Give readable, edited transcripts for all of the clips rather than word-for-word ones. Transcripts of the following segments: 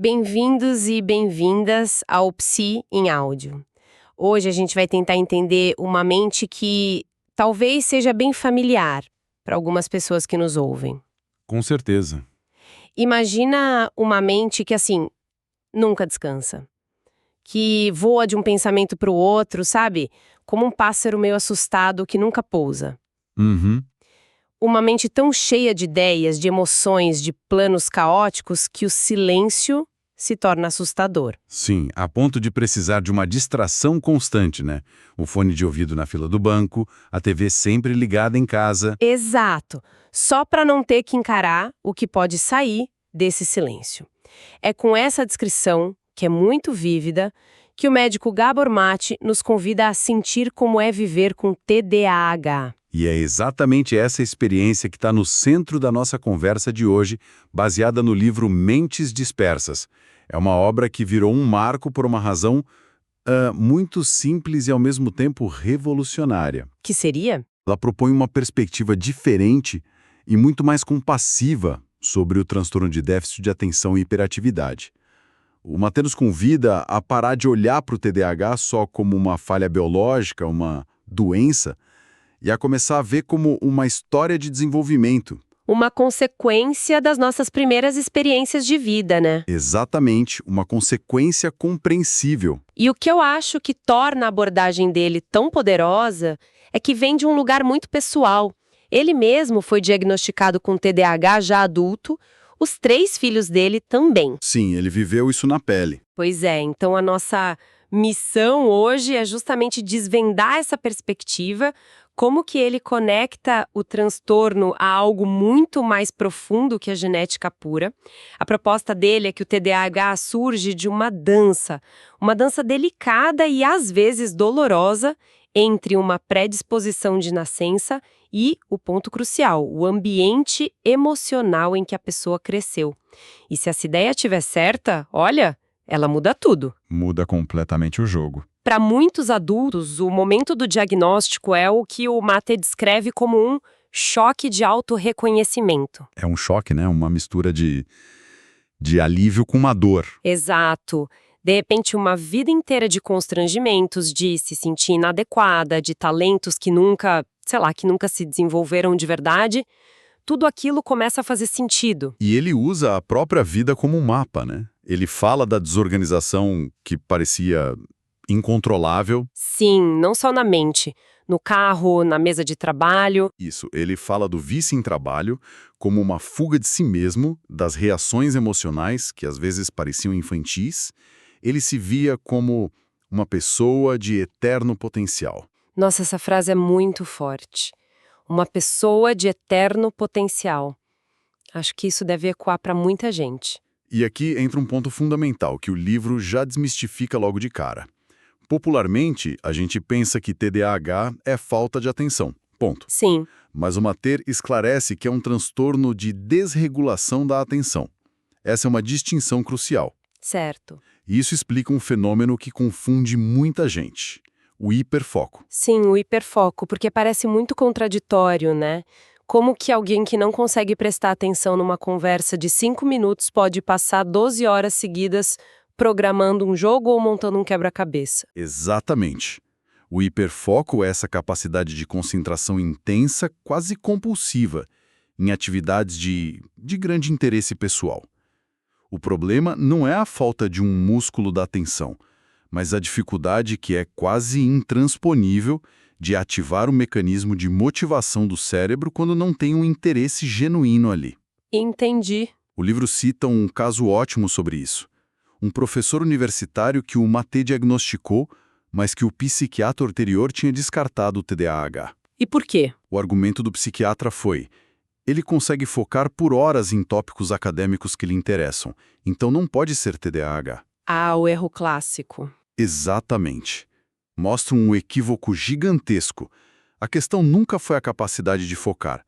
Bem-vindos e bem-vindas ao Psi em Áudio. Hoje a gente vai tentar entender uma mente que talvez seja bem familiar para algumas pessoas que nos ouvem. Com certeza. Imagina uma mente que, assim, nunca descansa, que voa de um pensamento para o outro, sabe? Como um pássaro meio assustado que nunca pousa. Uhum. Uma mente tão cheia de ideias, de emoções, de planos caóticos que o silêncio se torna assustador. Sim, a ponto de precisar de uma distração constante, né? O fone de ouvido na fila do banco, a TV sempre ligada em casa. Exato, só para não ter que encarar o que pode sair desse silêncio. É com essa descrição, que é muito vívida, que o médico Gabor Mate nos convida a sentir como é viver com TDAH. E é exatamente essa experiência que está no centro da nossa conversa de hoje, baseada no livro Mentes Dispersas. É uma obra que virou um marco por uma razão muito simples e ao mesmo tempo revolucionária. Que seria? Ela propõe uma perspectiva diferente e muito mais compassiva sobre o transtorno de déficit de atenção e hiperatividade. O Mate nos convida a parar de olhar para o TDAH só como uma falha biológica, uma doença, e a começar a ver como uma história de desenvolvimento. Uma consequência das nossas primeiras experiências de vida, né? Exatamente, uma consequência compreensível. E o que eu acho que torna a abordagem dele tão poderosa é que vem de um lugar muito pessoal. Ele mesmo foi diagnosticado com TDAH já adulto, os 3 filhos dele também. Sim, ele viveu isso na pele. Pois é, então a nossa missão hoje é justamente desvendar essa perspectiva, como que ele conecta o transtorno a algo muito mais profundo que a genética pura. A proposta dele é que o TDAH surge de uma dança delicada e às vezes dolorosa entre uma predisposição de nascença e o ponto crucial, o ambiente emocional em que a pessoa cresceu. E se essa ideia estiver certa, olha, ela muda tudo. Muda completamente o jogo. Para muitos adultos, o momento do diagnóstico é o que o Mate descreve como um choque de autorreconhecimento. É um choque, né? Uma mistura de alívio com uma dor. Exato. De repente, uma vida inteira de constrangimentos, de se sentir inadequada, de talentos que nunca se desenvolveram de verdade, tudo aquilo começa a fazer sentido. E ele usa a própria vida como um mapa, né? Ele fala da desorganização que parecia incontrolável. Sim, não só na mente, no carro, na mesa de trabalho. Isso, ele fala do vício em trabalho como uma fuga de si mesmo, das reações emocionais que às vezes pareciam infantis. Ele se via como uma pessoa de eterno potencial. Nossa, essa frase é muito forte. Uma pessoa de eterno potencial. Acho que isso deve ecoar para muita gente. E aqui entra um ponto fundamental que o livro já desmistifica logo de cara. Popularmente, a gente pensa que TDAH é falta de atenção, ponto. Sim. Mas o Mate esclarece que é um transtorno de desregulação da atenção. Essa é uma distinção crucial. Certo. E isso explica um fenômeno que confunde muita gente: o hiperfoco. Sim, o hiperfoco, porque parece muito contraditório, né? Como que alguém que não consegue prestar atenção numa conversa de 5 minutos pode passar 12 horas seguidas programando um jogo ou montando um quebra-cabeça? Exatamente. O hiperfoco é essa capacidade de concentração intensa, quase compulsiva, em atividades de grande interesse pessoal. O problema não é a falta de um músculo da atenção, mas a dificuldade que é quase intransponível de ativar o mecanismo de motivação do cérebro quando não tem um interesse genuíno ali. Entendi. O livro cita um caso ótimo sobre isso. Um professor universitário que o Mate diagnosticou, mas que o psiquiatra anterior tinha descartado o TDAH. E por quê? O argumento do psiquiatra foi: ele consegue focar por horas em tópicos acadêmicos que lhe interessam, então não pode ser TDAH. Ah, o erro clássico. Exatamente. Mostra um equívoco gigantesco. A questão nunca foi a capacidade de focar,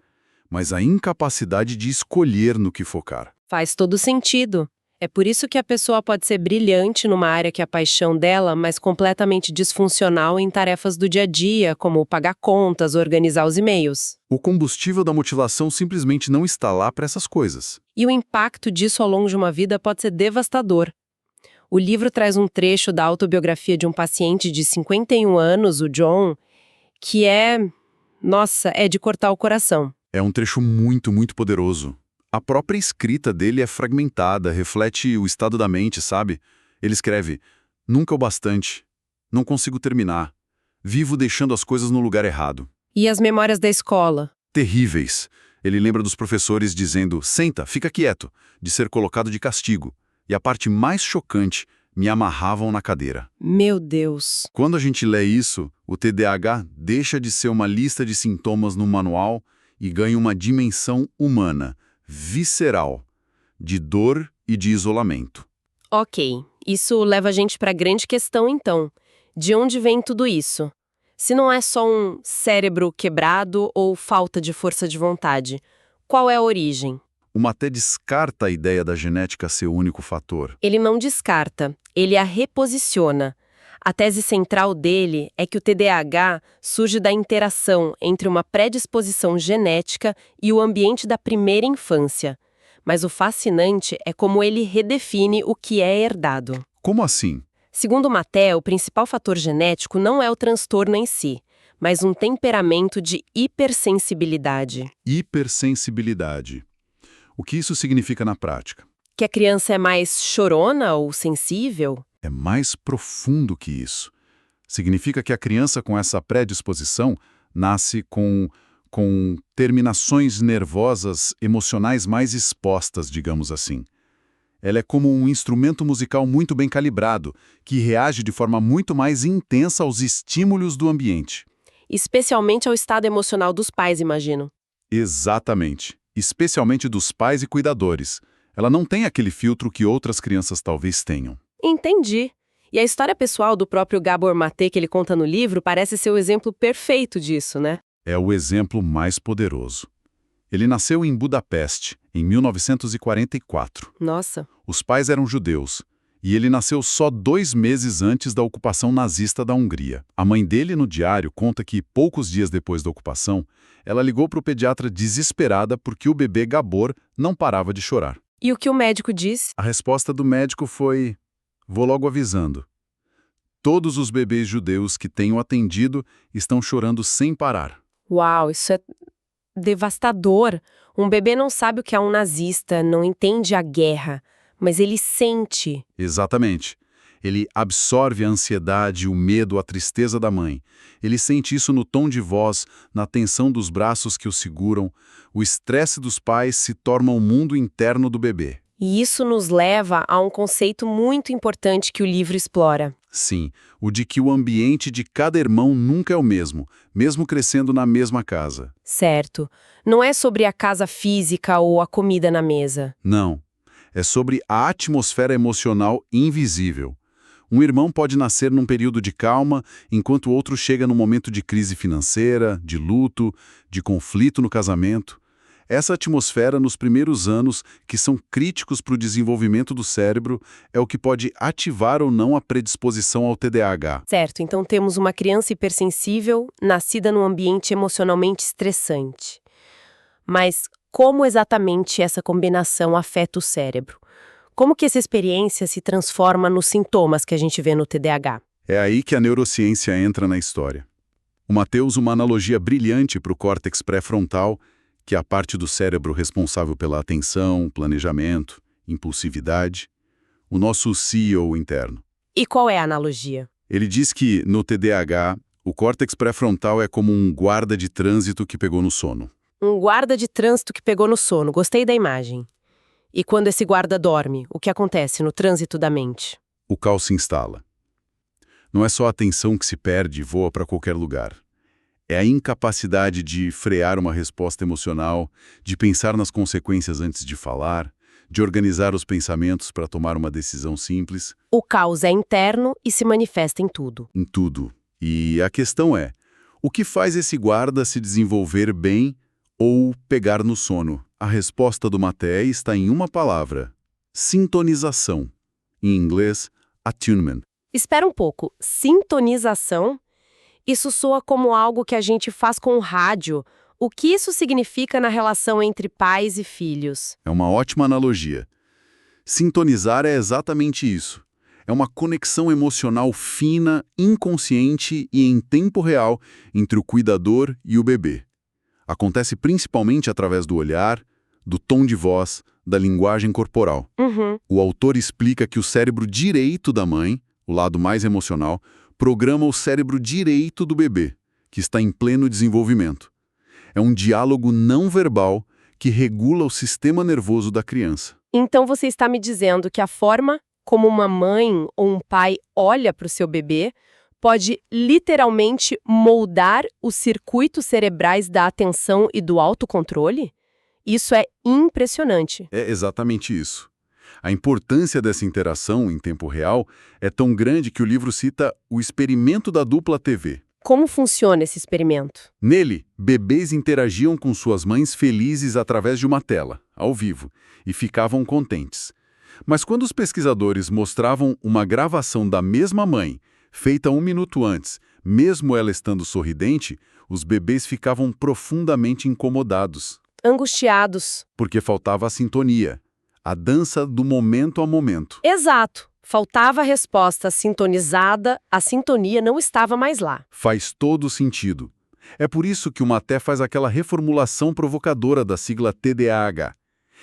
mas a incapacidade de escolher no que focar. Faz todo sentido. É por isso que a pessoa pode ser brilhante numa área que é a paixão dela, mas completamente disfuncional em tarefas do dia a dia, como pagar contas, organizar os e-mails. O combustível da motivação simplesmente não está lá para essas coisas. E o impacto disso ao longo de uma vida pode ser devastador. O livro traz um trecho da autobiografia de um paciente de 51 anos, o John, que nossa, é de cortar o coração. É um trecho muito, muito poderoso. A própria escrita dele é fragmentada, reflete o estado da mente, sabe? Ele escreve: nunca o bastante, não consigo terminar, vivo deixando as coisas no lugar errado. E as memórias da escola? Terríveis. Ele lembra dos professores dizendo: senta, fica quieto, de ser colocado de castigo. E a parte mais chocante, me amarravam na cadeira. Meu Deus. Quando a gente lê isso, o TDAH deixa de ser uma lista de sintomas no manual e ganha uma dimensão humana, visceral, de dor e de isolamento. Ok, isso leva a gente para a grande questão então. De onde vem tudo isso? Se não é só um cérebro quebrado ou falta de força de vontade, qual é a origem? O Maté descarta a ideia da genética ser o único fator. Ele não descarta, ele a reposiciona. A tese central dele é que o TDAH surge da interação entre uma predisposição genética e o ambiente da primeira infância. Mas o fascinante é como ele redefine o que é herdado. Como assim? Segundo Maté, o principal fator genético não é o transtorno em si, mas um temperamento de hipersensibilidade. Hipersensibilidade. O que isso significa na prática? Que a criança é mais chorona ou sensível? É mais profundo que isso. Significa que a criança com essa predisposição nasce com terminações nervosas emocionais mais expostas, digamos assim. Ela é como um instrumento musical muito bem calibrado, que reage de forma muito mais intensa aos estímulos do ambiente. Especialmente ao estado emocional dos pais, imagino. Exatamente. Especialmente dos pais e cuidadores. Ela não tem aquele filtro que outras crianças talvez tenham. Entendi. E a história pessoal do próprio Gabor Maté que ele conta no livro parece ser o exemplo perfeito disso, né? É o exemplo mais poderoso. Ele nasceu em Budapeste, em 1944. Nossa. Os pais eram judeus, e ele nasceu só 2 meses antes da ocupação nazista da Hungria. A mãe dele, no diário, conta que, poucos dias depois da ocupação, ela ligou para o pediatra desesperada porque o bebê Gabor não parava de chorar. E o que o médico disse? A resposta do médico foi: vou logo avisando. Todos os bebês judeus que tenho atendido estão chorando sem parar. Uau, isso é devastador. Um bebê não sabe o que é um nazista, não entende a guerra, mas ele sente. Exatamente. Ele absorve a ansiedade, o medo, a tristeza da mãe. Ele sente isso no tom de voz, na tensão dos braços que o seguram. O estresse dos pais se torna o mundo interno do bebê. E isso nos leva a um conceito muito importante que o livro explora. Sim, o de que o ambiente de cada irmão nunca é o mesmo crescendo na mesma casa. Certo. Não é sobre a casa física ou a comida na mesa. Não. É sobre a atmosfera emocional invisível. Um irmão pode nascer num período de calma, enquanto o outro chega num momento de crise financeira, de luto, de conflito no casamento. Essa atmosfera, nos primeiros anos, que são críticos para o desenvolvimento do cérebro, é o que pode ativar ou não a predisposição ao TDAH. Certo, então temos uma criança hipersensível, nascida num ambiente emocionalmente estressante. Mas como exatamente essa combinação afeta o cérebro? Como que essa experiência se transforma nos sintomas que a gente vê no TDAH? É aí que a neurociência entra na história. O Maté usa uma analogia brilhante para o córtex pré-frontal, que é a parte do cérebro responsável pela atenção, planejamento, impulsividade, o nosso CEO interno. E qual é a analogia? Ele diz que, no TDAH, o córtex pré-frontal é como um guarda de trânsito que pegou no sono. Um guarda de trânsito que pegou no sono. Gostei da imagem. E quando esse guarda dorme, o que acontece no trânsito da mente? O caos se instala. Não é só a atenção que se perde e voa para qualquer lugar. É a incapacidade de frear uma resposta emocional, de pensar nas consequências antes de falar, de organizar os pensamentos para tomar uma decisão simples. O caos é interno e se manifesta em tudo. Em tudo. E a questão é, o que faz esse guarda se desenvolver bem ou pegar no sono? A resposta do Maté está em uma palavra: Sintonização. Em inglês, attunement. Espera um pouco. Sintonização? Isso soa como algo que a gente faz com o rádio. O que isso significa na relação entre pais e filhos? É uma ótima analogia. Sintonizar é exatamente isso. É uma conexão emocional fina, inconsciente e em tempo real entre o cuidador e o bebê. Acontece principalmente através do olhar, do tom de voz, da linguagem corporal. O autor explica que o cérebro direito da mãe, o lado mais emocional, programa o cérebro direito do bebê, que está em pleno desenvolvimento. É um diálogo não verbal que regula o sistema nervoso da criança. Então você está me dizendo que a forma como uma mãe ou um pai olha para o seu bebê pode literalmente moldar os circuitos cerebrais da atenção e do autocontrole? Isso é impressionante. É exatamente isso. A importância dessa interação em tempo real é tão grande que o livro cita o experimento da dupla TV. Como funciona esse experimento? Nele, bebês interagiam com suas mães felizes através de uma tela, ao vivo, e ficavam contentes. Mas quando os pesquisadores mostravam uma gravação da mesma mãe, feita 1 minuto antes, mesmo ela estando sorridente, os bebês ficavam profundamente incomodados. Angustiados. Porque faltava a sintonia, a dança do momento a momento. Exato. Faltava a resposta sintonizada, a sintonia não estava mais lá. Faz todo sentido. É por isso que o Maté faz aquela reformulação provocadora da sigla TDAH.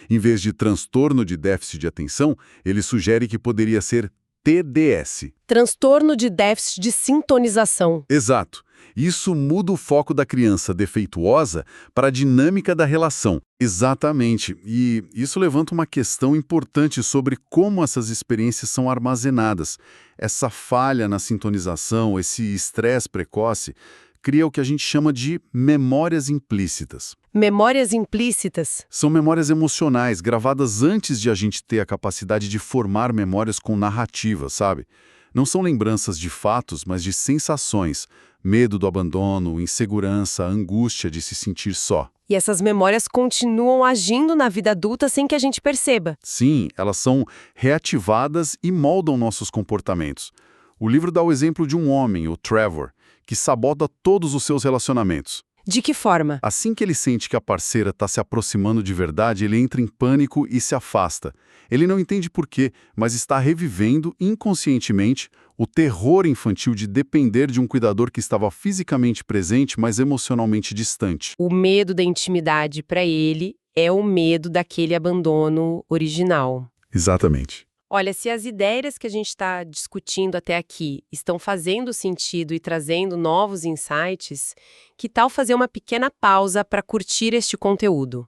Em vez de transtorno de déficit de atenção, ele sugere que poderia ser TDS. Transtorno de déficit de sintonização. Exato. Isso muda o foco da criança defeituosa para a dinâmica da relação. Exatamente. E isso levanta uma questão importante sobre como essas experiências são armazenadas. Essa falha na sintonização, esse estresse precoce, cria o que a gente chama de memórias implícitas. Memórias implícitas. São memórias emocionais gravadas antes de a gente ter a capacidade de formar memórias com narrativa, sabe? Não são lembranças de fatos, mas de sensações. Medo do abandono, insegurança, angústia de se sentir só. E essas memórias continuam agindo na vida adulta sem que a gente perceba. Sim, elas são reativadas e moldam nossos comportamentos. O livro dá o exemplo de um homem, o Trevor, que sabota todos os seus relacionamentos. De que forma? Assim que ele sente que a parceira está se aproximando de verdade, ele entra em pânico e se afasta. Ele não entende por quê, mas está revivendo inconscientemente o terror infantil de depender de um cuidador que estava fisicamente presente, mas emocionalmente distante. O medo da intimidade para ele é o medo daquele abandono original. Exatamente. Olha, se as ideias que a gente está discutindo até aqui estão fazendo sentido e trazendo novos insights, que tal fazer uma pequena pausa para curtir este conteúdo?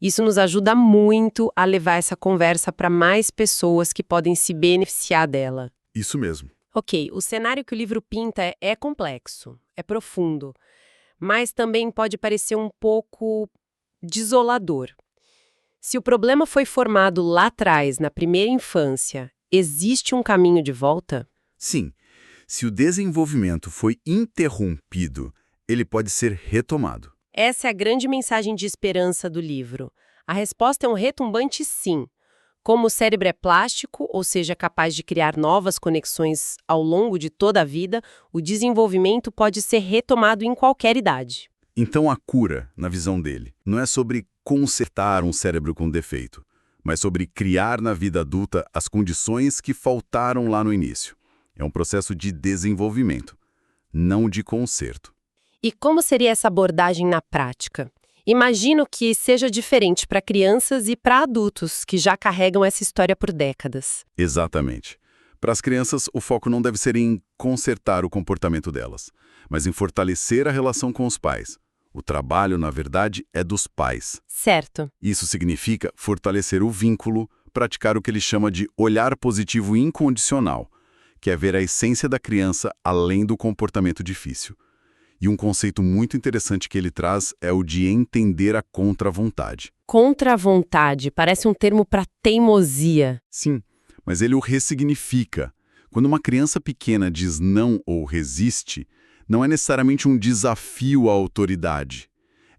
Isso nos ajuda muito a levar essa conversa para mais pessoas que podem se beneficiar dela. Isso mesmo. Ok, o cenário que o livro pinta é complexo, é profundo, mas também pode parecer um pouco desolador. Se o problema foi formado lá atrás, na primeira infância, existe um caminho de volta? Sim. Se o desenvolvimento foi interrompido, ele pode ser retomado. Essa é a grande mensagem de esperança do livro. A resposta é um retumbante sim. Como o cérebro é plástico, ou seja, capaz de criar novas conexões ao longo de toda a vida, o desenvolvimento pode ser retomado em qualquer idade. Então a cura, na visão dele, não é sobre consertar um cérebro com defeito, mas sobre criar na vida adulta as condições que faltaram lá no início. É um processo de desenvolvimento, não de conserto. E como seria essa abordagem na prática? Imagino que seja diferente para crianças e para adultos que já carregam essa história por décadas. Exatamente. Para as crianças, o foco não deve ser em consertar o comportamento delas, mas em fortalecer a relação com os pais. O trabalho, na verdade, é dos pais. Certo. Isso significa fortalecer o vínculo, praticar o que ele chama de olhar positivo incondicional, que é ver a essência da criança além do comportamento difícil. E um conceito muito interessante que ele traz é o de entender a contra-vontade. Contra-vontade parece um termo para teimosia. Sim, mas ele o ressignifica. Quando uma criança pequena diz não ou resiste, não é necessariamente um desafio à autoridade.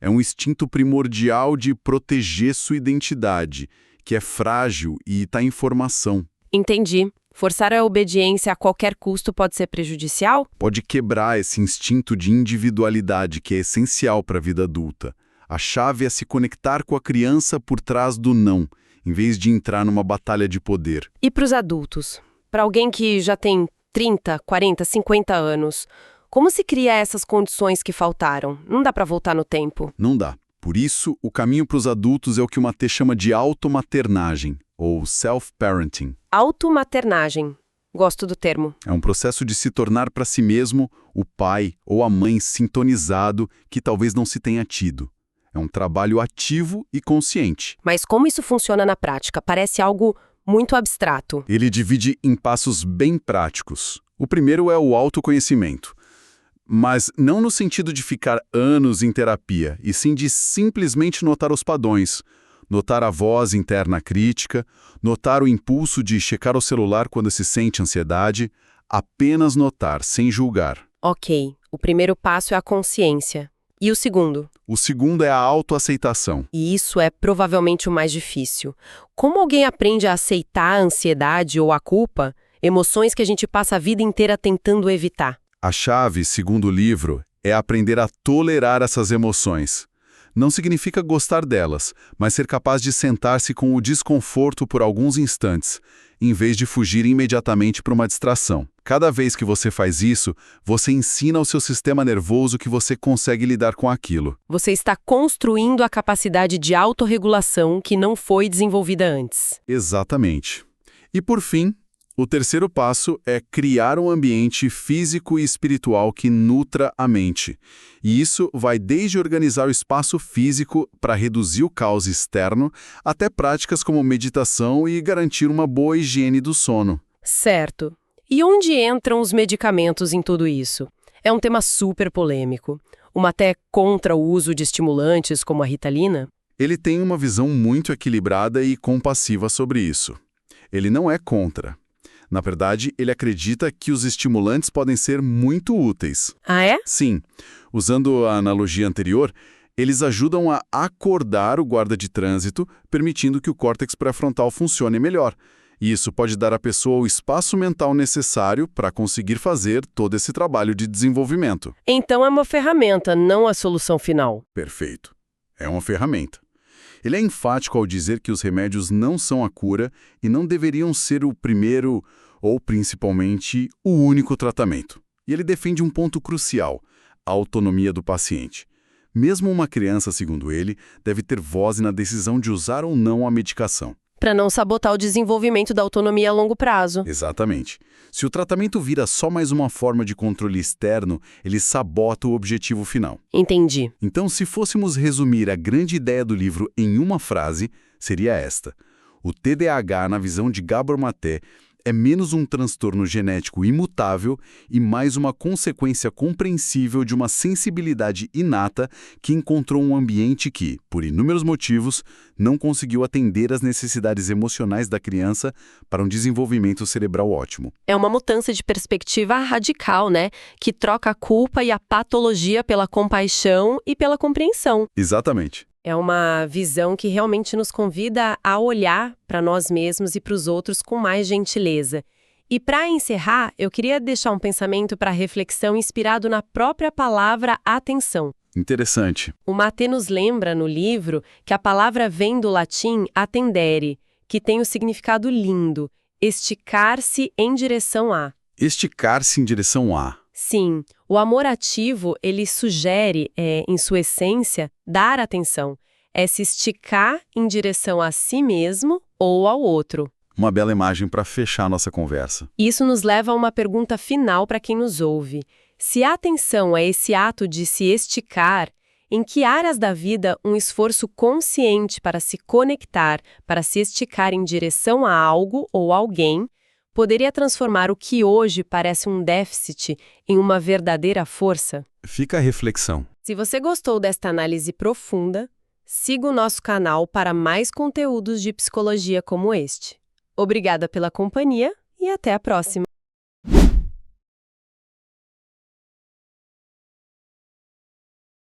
É um instinto primordial de proteger sua identidade, que é frágil e está em formação. Entendi. Forçar a obediência a qualquer custo pode ser prejudicial? Pode quebrar esse instinto de individualidade que é essencial para a vida adulta. A chave é se conectar com a criança por trás do não, em vez de entrar numa batalha de poder. E para os adultos? Para alguém que já tem 30, 40, 50 anos, como se cria essas condições que faltaram? Não dá para voltar no tempo. Não dá. Por isso, o caminho para os adultos é o que o Mattê chama de automaternagem, ou self-parenting. Automaternagem. Gosto do termo. É um processo de se tornar para si mesmo o pai ou a mãe sintonizado que talvez não se tenha tido. É um trabalho ativo e consciente. Mas como isso funciona na prática? Parece algo muito abstrato. Ele divide em passos bem práticos. O primeiro é o autoconhecimento. Mas não no sentido de ficar anos em terapia, e sim de simplesmente notar os padrões, notar a voz interna crítica, notar o impulso de checar o celular quando se sente ansiedade, apenas notar, sem julgar. Ok, o primeiro passo é a consciência. E o segundo? O segundo é a autoaceitação. E isso é provavelmente o mais difícil. Como alguém aprende a aceitar a ansiedade ou a culpa, emoções que a gente passa a vida inteira tentando evitar? A chave, segundo o livro, é aprender a tolerar essas emoções. Não significa gostar delas, mas ser capaz de sentar-se com o desconforto por alguns instantes, em vez de fugir imediatamente para uma distração. Cada vez que você faz isso, você ensina ao seu sistema nervoso que você consegue lidar com aquilo. Você está construindo a capacidade de autorregulação que não foi desenvolvida antes. Exatamente. E por fim, o terceiro passo é criar um ambiente físico e espiritual que nutra a mente. E isso vai desde organizar o espaço físico para reduzir o caos externo, até práticas como meditação e garantir uma boa higiene do sono. Certo. E onde entram os medicamentos em tudo isso? É um tema super polêmico. Uma até contra o uso de estimulantes como a Ritalina? Ele tem uma visão muito equilibrada e compassiva sobre isso. Ele não é contra. Na verdade, ele acredita que os estimulantes podem ser muito úteis. Ah, é? Sim. Usando a analogia anterior, eles ajudam a acordar o guarda de trânsito, permitindo que o córtex pré-frontal funcione melhor. E isso pode dar à pessoa o espaço mental necessário para conseguir fazer todo esse trabalho de desenvolvimento. Então é uma ferramenta, não a solução final. Perfeito. É uma ferramenta. Ele é enfático ao dizer que os remédios não são a cura e não deveriam ser o primeiro ou, principalmente, o único tratamento. E ele defende um ponto crucial, a autonomia do paciente. Mesmo uma criança, segundo ele, deve ter voz na decisão de usar ou não a medicação. Para não sabotar o desenvolvimento da autonomia a longo prazo. Exatamente. Se o tratamento vira só mais uma forma de controle externo, ele sabota o objetivo final. Entendi. Então, se fôssemos resumir a grande ideia do livro em uma frase, seria esta. O TDAH, na visão de Gabor Maté, é menos um transtorno genético imutável e mais uma consequência compreensível de uma sensibilidade inata que encontrou um ambiente que, por inúmeros motivos, não conseguiu atender às necessidades emocionais da criança para um desenvolvimento cerebral ótimo. É uma mudança de perspectiva radical, né? Que troca a culpa e a patologia pela compaixão e pela compreensão. Exatamente. É uma visão que realmente nos convida a olhar para nós mesmos e para os outros com mais gentileza. E para encerrar, eu queria deixar um pensamento para reflexão inspirado na própria palavra atenção. Interessante. O Mattê nos lembra no livro que a palavra vem do latim attendere, que tem o significado lindo, esticar-se em direção a. Esticar-se em direção a. Sim, o amor ativo, ele sugere, em sua essência, dar atenção. É se esticar em direção a si mesmo ou ao outro. Uma bela imagem para fechar nossa conversa. Isso nos leva a uma pergunta final para quem nos ouve. Se a atenção é esse ato de se esticar, em que áreas da vida um esforço consciente para se conectar, para se esticar em direção a algo ou alguém, poderia transformar o que hoje parece um déficit em uma verdadeira força? Fica a reflexão. Se você gostou desta análise profunda, siga o nosso canal para mais conteúdos de psicologia como este. Obrigada pela companhia e até a próxima!